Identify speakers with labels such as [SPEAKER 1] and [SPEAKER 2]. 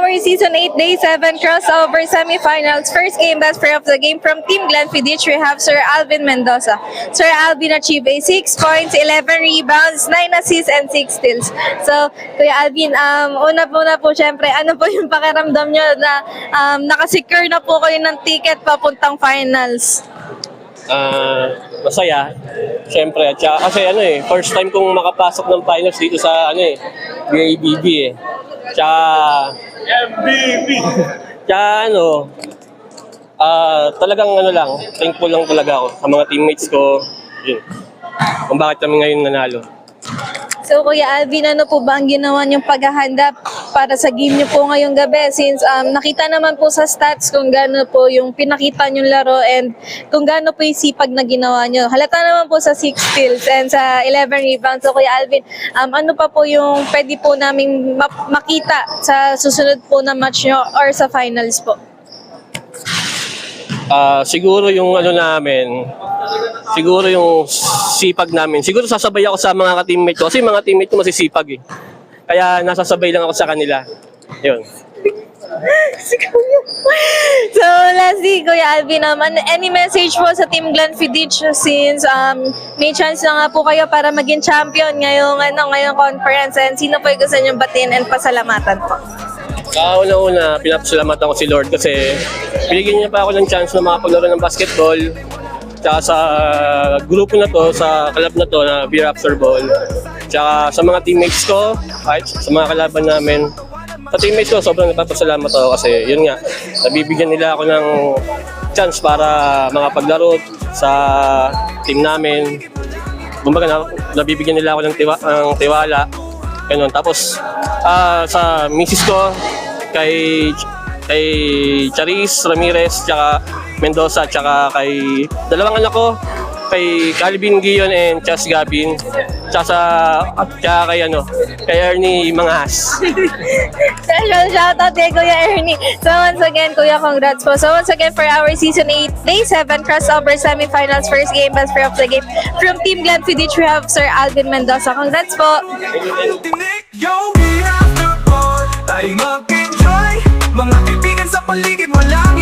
[SPEAKER 1] our Season 8 Day 7 crossover semifinals. First game, best player of the game from Team Glenfiddich, we have Sir Alvin Mendoza. Sir Alvin achieved a 6 points, 11 rebounds, 9 assists, and 6 steals. So, Kuya Alvin, una po syempre, ano po yung pakiramdam nyo na nakasecure na po kayo ng ticket papuntang finals?
[SPEAKER 2] Masaya. Siyempre, at saka, kasi first time kong makapasok ng finals dito sa BABB eh. Tsaka, MVP! Tsaka talagang lang, thankful lang talaga ako sa mga teammates ko. Yun. Kung bakit kami ngayon nanalo.
[SPEAKER 1] So, Kuya Alvin, ano po ba ang ginawa niyong paghahanda para sa game niyo po ngayong gabi? Since nakita naman po sa stats kung gaano po yung pinakita niyong laro and kung gaano po yung sipag na ginawa niyo. Halata naman po sa 6 steals and sa 11 rebounds. So, Kuya Alvin, ano pa po yung pwede po naming makita sa susunod po na match niyo or sa finals po?
[SPEAKER 2] Siguro yung siguro yung sipag namin. Siguro sasabay ako sa mga ka-teammate ko kasi mga teammate ko masisipag eh. Kaya nasasabay lang ako sa kanila. Yun.
[SPEAKER 1] So, lastly, Kuya Alvin, any message po sa Team Glenfiddich since may chance na nga po kayo para maging champion ngayong conference, and sino po yung gusto niyong batiin and pasalamatan po?
[SPEAKER 2] Una-una, pinapasalamatan ko si Lord kasi binigyan niya pa ako ng chance na makapaglaro ng basketball. Tsaka sa grupo na to, sa club na to na Beer After Ball. Tsaka sa mga teammates ko, kahit sa mga kalaban namin. Sa teammates ko, sobrang nagpapasalamat ako kasi yun nga, nabibigyan nila ako ng chance para makapaglaro sa team namin. Kumbaga, nabibigyan nila ako ng tiwala. Ganun. Tapos, sa misis ko, kay Charis Ramirez, tsaka Mendoza, tsaka kay dalawang anak ko, kay Calvin Gion and Chas Gabin, tsaka kay Ernie Mangas.
[SPEAKER 1] Special shoutout kay Kuya Ernie. So once again, Kuya, congrats po. So once again, for our Season 8 Day 7 crossover semifinals, first game, best player of the game from Team Glenfiddich, we have Sir Alvin Mendoza. Congrats po!
[SPEAKER 3] Yo, we have to all tayo mag-enjoy. Mga kaibigan sa paligid mo lang